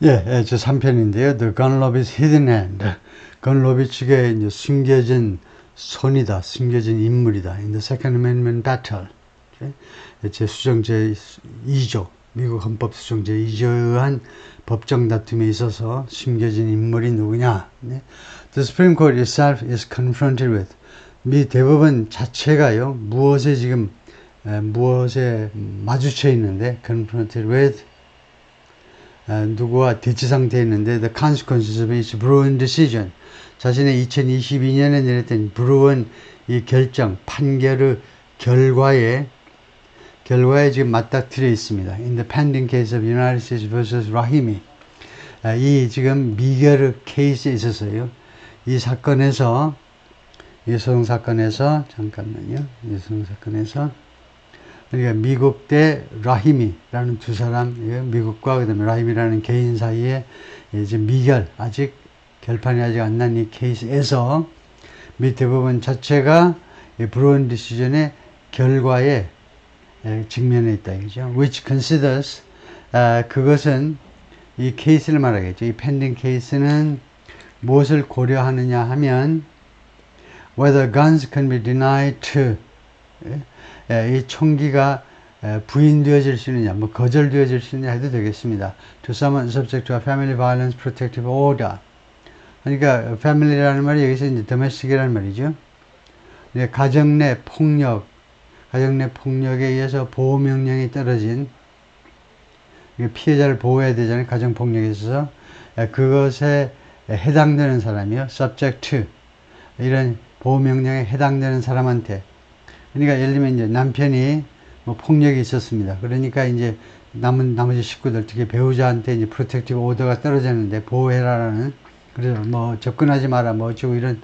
저 3편인데요. The Gunlovi's Hidden Hand. 건로비치의 이제 숨겨진 손이다, 숨겨진 인물이다. In the Second Amendment Battle. 수정 제2조, 미국 헌법 수정 제2조에 의한 법정 다툼에 있어서 숨겨진 인물이 누구냐? The Supreme Court itself is confronted with. 미 대법원 자체가요, 무엇에 마주쳐 있는데, confronted with, 누구와 대치 상태에 있는데, the consequences of its Bruen decision. 자신의 2022년에 내렸던 브루언 이 결정, 판결의 결과에 지금 맞닥뜨려 있습니다. In the pending case of United States vs. Rahimi. 이 지금 미결의 케이스에 있어서요. 이 사건에서, 여성 사건에서, 잠깐만요. 여성 사건에서, 그러니까 미국 대 라히미라는 두 사람, 미국과 그다음에 라히미라는 개인 사이에 이제 미결, 아직 결판이 아직 안 난 이 케이스에서 미 대법원 자체가 브루언 디시전의 결과에 직면해 있다, 이죠. Which considers, 그것은 이 케이스를 말하겠죠. 이 펜딩 케이스는 무엇을 고려하느냐 하면, whether guns can be denied to, 이 총기가 부인되어질 수 있느냐, 뭐 거절되어질 수 있느냐 해도 되겠습니다. To someone subject to a family violence protective order. 그러니까 family라는 말이 여기서 이제 domestic이라는 말이죠. 가정 내 폭력에 의해서 보호 명령이 떨어진, 피해자를 보호해야 되잖아요. 가정 폭력에 있어서 그것에 해당되는 사람이요. subject to, 이런 보호 명령에 해당되는 사람한테. 그러니까 예를 들면 이제 남편이 뭐 폭력이 있었습니다. 그러니까 이제 나머지 식구들, 특히 배우자한테 이제 프로텍티브 오더가 떨어졌는데 보호해라라는, 그래서 뭐 접근하지 마라, 뭐 어쩌고 이런.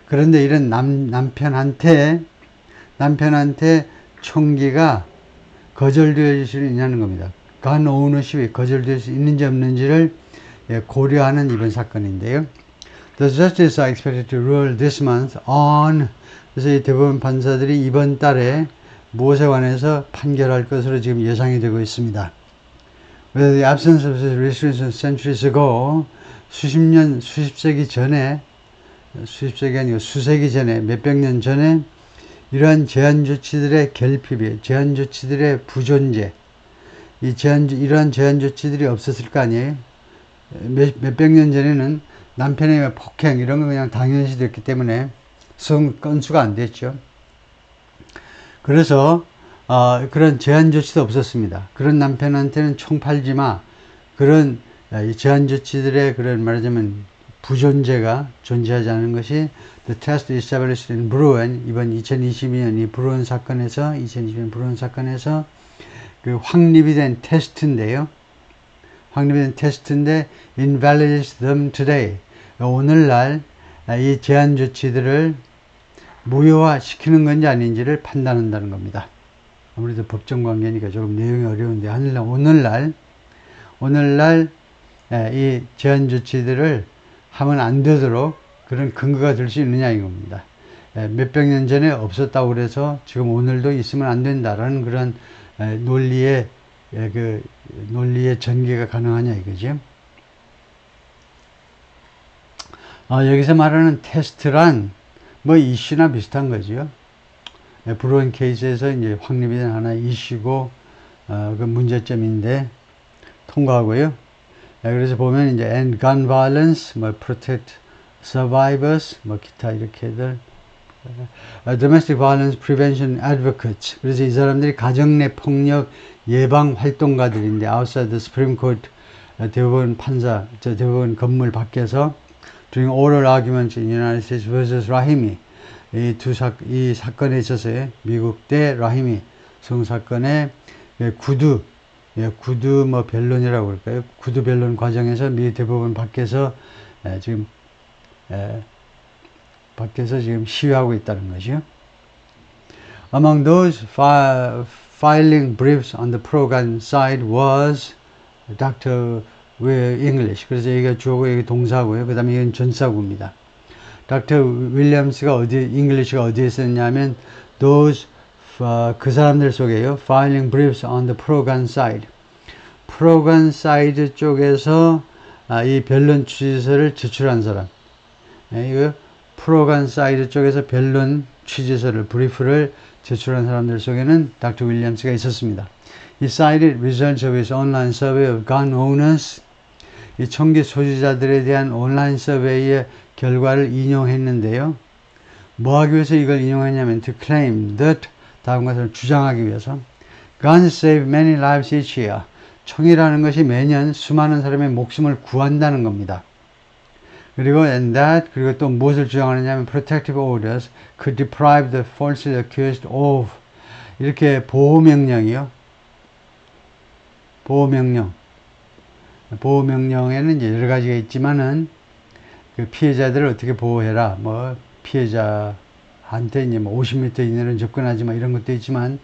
그런데 이런 남편한테 총기가 거절될 수 있냐는 겁니다. 간 오너십이 거절될 수 있는지 없는지를 고려하는 이번 사건인데요. The judges are expected to rule this month on. 그래서 이 대법원 판사들이 이번 달에 무엇에 관해서 판결할 것으로 지금 예상이 되고 있습니다. Whether the absence of such restrictions centuries ago, 수십세기 전에, 수십세기 아니고 수세기 전에, 몇백 년 전에 이러한 제한 조치들의 결핍이, 제한 조치들의 부존재, 이러한 제한 조치들이 없었을 거 아니에요? 몇백 년 전에는 남편의 폭행, 이런 거 그냥 당연시 됐기 때문에 건수가 안 됐죠. 그래서, 그런 제한 조치도 없었습니다. 그런 남편한테는 총 팔지 마. 그런 제한 조치들의 그런 말하자면 부존재가 존재하지 않은 것이 the test established in Bruen, 이번 2022년 이 브루언 사건에서, 2022년 브루언 사건에서 그 확립이 된 테스트인데요. 확립이 된 테스트인데 invalidates them today. 오늘날 이 제한 조치들을 무효화시키는 건지 아닌지를 판단한다는 겁니다. 아무래도 법정 관계니까 조금 내용이 어려운데, 오늘날 이 제한 조치들을 하면 안 되도록 그런 근거가 될 수 있느냐 이겁니다. 몇백 년 전에 없었다고 그래서 지금 오늘도 있으면 안 된다라는 그런 논리의 전개가 가능하냐 이거죠. 여기서 말하는 테스트란 뭐 이슈나 비슷한 거죠. 브루언 케이스에서 이제 확립이 된 하나의 이슈고, 그 문제점인데 통과하고요. 그래서 보면 이제 end gun violence, 뭐 protect survivors, 뭐 기타 이렇게들, domestic violence prevention advocates. 그래서 이 사람들이 가정 내 폭력 예방 활동가들인데, outside the Supreme Court, 대법원 판사, 대법원 건물 밖에서 during oral arguments in United States vs. Rahimi, 이 사건에 있어서요, 미국 대 라히미 성사건의 구두 뭐 변론이라고 그럴까요? 구두 변론 과정에서 미 대법원 밖에서 지금 시위하고 있다는 것이요. Among those filing briefs on the pro-gun side was Dr. English. 그래서 여기가 주어고 여기 동사고요. 그 다음에 이건 전사구입니다. Dr. 윌리엄스가 English가 어디에 썼냐면 그 사람들 속에요. Filing briefs on the pro-gun side. pro-gun side 쪽에서 이 변론 취지서를 제출한 사람. 이거 프로간 사이드 쪽에서 변론 취지서를, 브리프를 제출한 사람들 속에는 닥터 윌리엄스가 있었습니다. He cited results of his online survey of gun owners. 이 총기 소지자들에 대한 온라인 서베이의 결과를 인용했는데요. 뭐 하기 위해서 이걸 인용했냐면 to claim that, 다음 것을 주장하기 위해서 guns save many lives each year. 총이라는 것이 매년 수많은 사람의 목숨을 구한다는 겁니다. 그리고 and that, 그리고 또 무엇을 주장하느냐면 protective orders could deprive the falsely accused of, 이렇게 보호명령이요. 보호명령에는 이제 여러 가지가 있지만은 그 피해자들을 어떻게 보호해라. 뭐 피해자한테 이제 뭐 50m 이내로 접근하지 마 이런 것도 있지만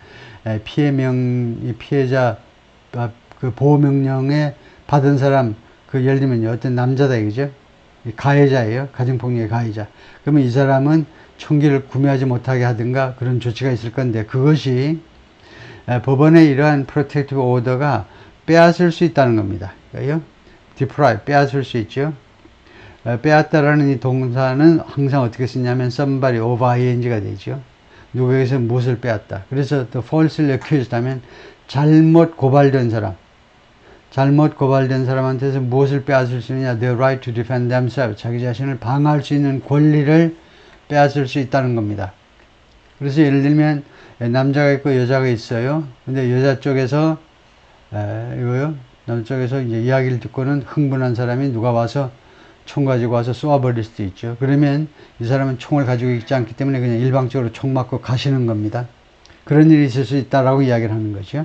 피해자 그 보호명령에 받은 사람 그 예를 들면 어떤 남자다 이거죠. 가해자예요. 가정폭력의 가해자. 그러면 이 사람은 총기를 구매하지 못하게 하든가 그런 조치가 있을 건데 그것이 법원의 이러한 프로텍티브 오더가 빼앗을 수 있다는 겁니다. 그러니까요. deprive, 빼앗을 수 있죠. 빼앗다라는 이 동사는 항상 어떻게 쓰냐면 somebody of ing가 되죠. 누구에게서 무엇을 빼앗다. 그래서 the falsely accused 하면 잘못 고발된 사람한테서 무엇을 빼앗을 수 있느냐. their right to defend themselves. 자기 자신을 방어할 수 있는 권리를 빼앗을 수 있다는 겁니다. 그래서 예를 들면 남자가 있고 여자가 있어요. 근데 여자 쪽에서 이거요. 남자 쪽에서 이제 이야기를 듣고는 흥분한 사람이 누가 와서 총 가지고 와서 쏘아버릴 수도 있죠. 그러면 이 사람은 총을 가지고 있지 않기 때문에 그냥 일방적으로 총 맞고 가시는 겁니다. 그런 일이 있을 수 있다라고 이야기를 하는 거죠.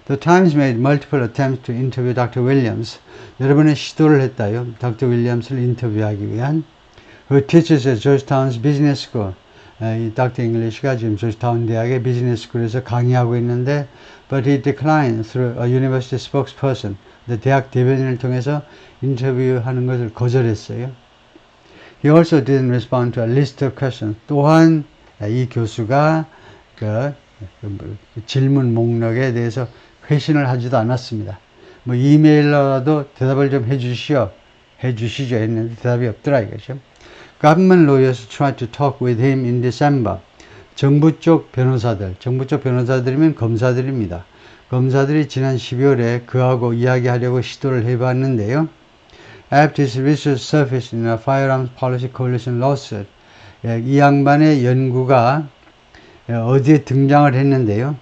The Times made multiple attempts to interview Dr. Williams. 여러 번의 시도를 했다요. Dr. Williams를 인터뷰하기 위한. Who teaches at Georgetown's Business School. 이 Dr. English가 지금 조지타운 대학의 비즈니스 스쿨에서 강의하고 있는데 but he declined through a university spokesperson. 대학 대변인을 통해서 인터뷰하는 것을 거절했어요. He also didn't respond to a list of questions. 또한 이 교수가 그 질문 목록에 대해서 회신을 하지도 않았습니다. 뭐 이메일로라도 대답을 좀 해주시죠 했는데 대답이 없더라 이거죠. Government lawyers tried to talk with him in December. 정부 쪽 변호사들이면 검사들입니다. 검사들이 지난 12월에 그하고 이야기하려고 시도를 해봤는데요. After his research surfaced in a Firearms Policy Coalition lawsuit. 이 양반의 연구가 어디에 등장을 했는데요.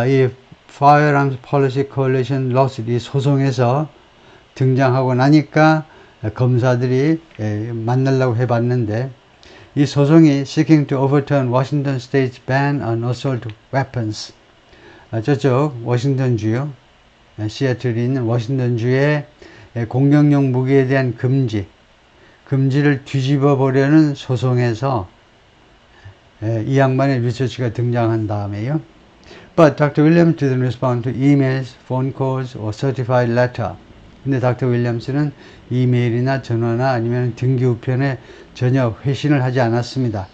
이 Firearms Policy Coalition lawsuit, 이 소송에서 등장하고 나니까 검사들이 만나려고 해봤는데 이 소송이 seeking to overturn Washington State's ban on assault weapons. 저쪽 워싱턴주요. 시애틀에 있는 워싱턴주의 공격용 무기에 대한 금지를 뒤집어 보려는 소송에서 이 양반의 리서치가 등장한 다음에요. But Dr. Williams didn't respond to emails, phone calls, or certified letter. 근데 닥터 윌리엄스는 이메일이나 전화나 아니면 등기우편에 전혀 회신을 하지 않았습니다.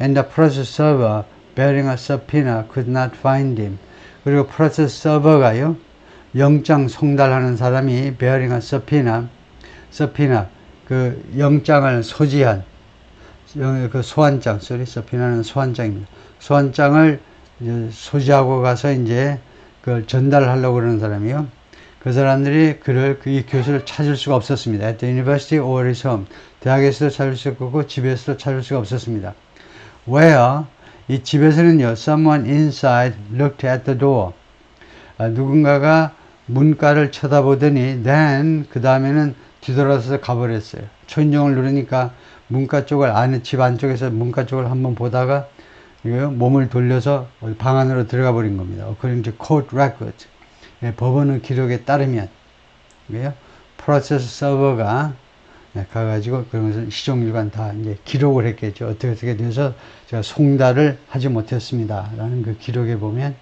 And the process server bearing a subpoena could not find him. 그리고 프로세스 서버가요. 영장 송달하는 사람이 bearing a subpoena, 그 영장을 소지한 그 소환장, subpoena는 소환장입니다. 소환장을 소지하고 가서 이제 그걸 전달하려고 그러는 사람이요. 그 사람들이 이 교수를 찾을 수가 없었습니다. At the university or his home. 대학에서도 찾을 수 없고 집에서도 찾을 수가 없었습니다. Where? 이 집에서는요. Someone inside looked at the door. 누군가가 문가를 쳐다보더니 then 그 다음에는 뒤돌아서서 가버렸어요. 초인종을 누르니까 문가 쪽을 집 안쪽에서 문가 쪽을 한번 보다가 몸을 돌려서 방 안으로 들어가 버린 겁니다. According to court records. 법원의 기록에 따르면 프로세스 서버가 가가지고 그런 것을 시종일관 다 이제 기록을 했겠죠. 어떻게 돼서 제가 송달을 하지 못했습니다. 라는 그 기록에 보면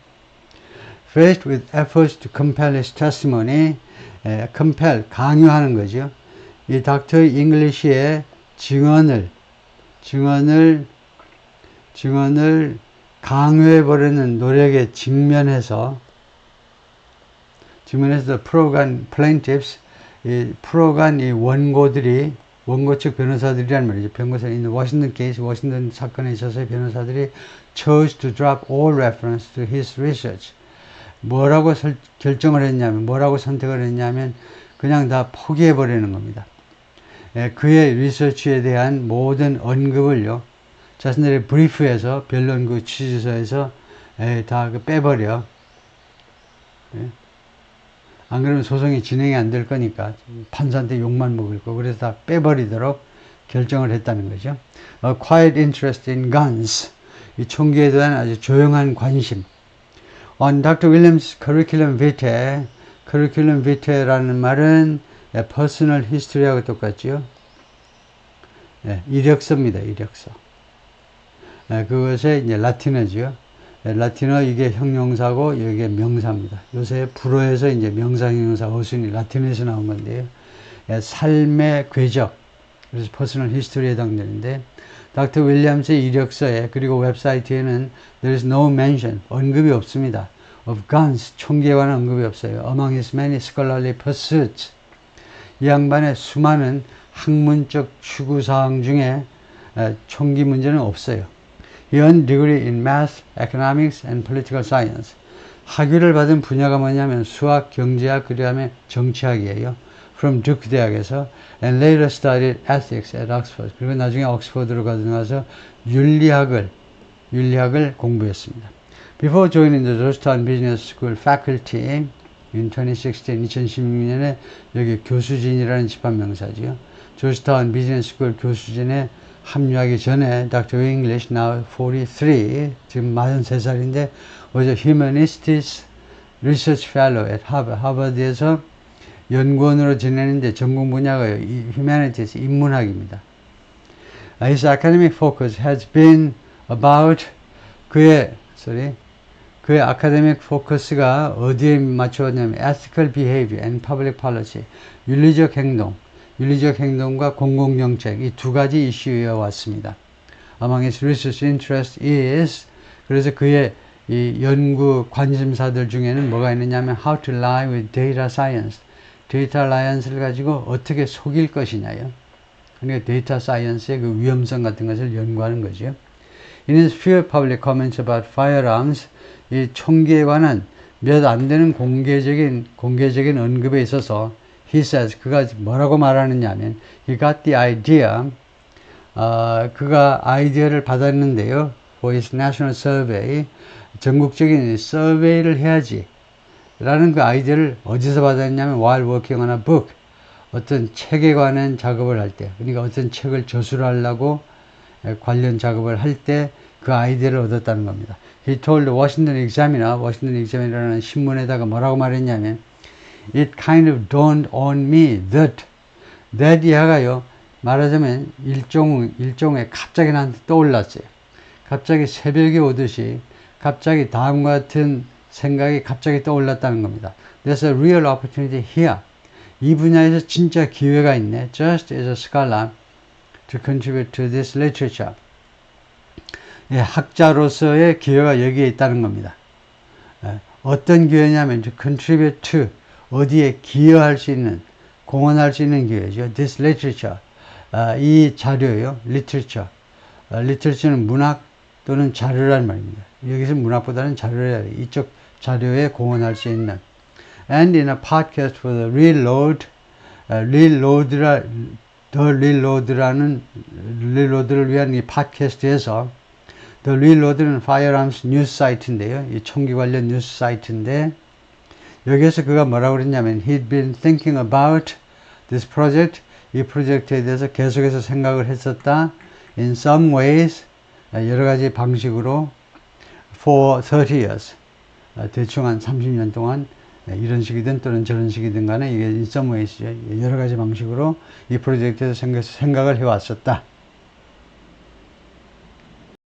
Faced with efforts to compel his testimony, 강요하는 거죠. 이 닥터 잉글리시의 증언을 강요해버리는 노력에 직면해서 the pro-gun plaintiffs, 풀어간 이 원고 측 변호사들이란 말이죠. 변호사 있는 워싱턴 케이스, 워싱턴 사건에 있어서의 변호사들이 chose to drop all reference to his research. 뭐라고 결정을 했냐면, 뭐라고 선택을 했냐면, 그냥 다 포기해버리는 겁니다. 그의 리서치에 대한 모든 언급을요, 자신들의 브리프에서, 변론 그 취지서에서 다 빼버려. 안 그러면 소송이 진행이 안 될 거니까 판사한테 욕만 먹을 거, 그래서 다 빼버리도록 결정을 했다는 거죠. A quiet interest in guns, 이 총기에 대한 아주 조용한 관심. On Dr. Williams' curriculum vitae라는 말은 personal history하고 똑같죠. 이력서입니다, 이력서. 그것의 이제 라틴어죠. 라틴어 이게 형용사고 이게 명사입니다. 요새 불어에서 이제 명사, 형용사, 어순이 라틴어에서 나온 건데요. 삶의 궤적, 그래서 퍼스널 히스토리에 해당되는데, 닥터 윌리엄스의 이력서에 그리고 웹사이트에는 there is no mention, 언급이 없습니다. of guns, 총기에 관한 언급이 없어요. among his many scholarly pursuits, 이 양반의 수많은 학문적 추구사항 중에 총기 문제는 없어요. He earned degree in math, economics, and political science. 학위를 받은 분야가 뭐냐면 수학, 경제학, 그 다음에 정치학이에요. From Duke 대학에서 and later studied ethics at Oxford. 그리고 나중에 옥스퍼드로 가서 윤리학을 공부했습니다. Before joining the Georgetown Business School faculty in 2016년에 여기 교수진이라는 집합명사지요. 조지타운 비즈니스 스쿨 교수진에 합류하기 전에 Dr. English, now 43, 지금 43살인데 was a Humanities Research Fellow at Harvard. 하버드에서 연구원으로 지내는데 전공 분야가 Humanities, 인문학입니다. His academic focus has been about 그의 아카데믹 포커스가 어디에 맞추었냐면 ethical behavior and public policy, 윤리적 행동과 공공정책, 이 두 가지 이슈에 왔습니다. Among his research interests is, 그래서 그의 이 연구 관심사들 중에는 뭐가 있느냐면 how to lie with data science, 데이터 사이언스를 가지고 어떻게 속일 것이냐요. 그러니까 데이터 사이언스의 그 위험성 같은 것을 연구하는 거죠. In his few public comments about firearms, 이 총기에 관한 몇 안 되는 공개적인 언급에 있어서 he says, 그가 뭐라고 말하느냐 하면 he got the idea, 그가 아이디어를 받았는데요. for his national survey, 전국적인 서베이를 해야지 라는 그 아이디어를 어디서 받았냐면 while working on a book, 어떤 책에 관한 작업을 할 때, 그러니까 어떤 책을 저술을 하려고 관련 작업을 할 때 그 아이디어를 얻었다는 겁니다. He told the Washington Examiner라는 신문에다가 뭐라고 말했냐면 It kind of dawned on me that 이하가요, 말하자면 일종의 갑자기 나한테 떠올랐어요. 갑자기 새벽이 오듯이 갑자기 다음과 같은 생각이 갑자기 떠올랐다는 겁니다. There's a real opportunity here. 이 분야에서 진짜 기회가 있네. Just as a scholar to contribute to this literature. 예, 학자로서의 기회가 여기에 있다는 겁니다. 어떤 기회냐면 to contribute to, 어디에 기여할 수 있는, 공헌할 수 있는 기회죠. This literature, 이 자료요. literature. literature는 문학 또는 자료란 말입니다. 여기서 문학보다는 자료를 이쪽 자료에 공헌할 수 있는. And in a podcast for the reload를 위한 이 팟캐스트에서 The Reload는 Firearms 뉴스 사이트인데요. 이 총기 관련 뉴스 사이트인데 여기에서 그가 뭐라고 그랬냐면 He'd been thinking about this project, 이 프로젝트에 대해서 계속해서 생각을 했었다. In some ways, 여러 가지 방식으로 for 30 years, 대충 한 30년 동안 이런 식이든 또는 저런 식이든 간에 이게 in some ways죠. 여러 가지 방식으로 이 프로젝트에서 생각을 해왔었다.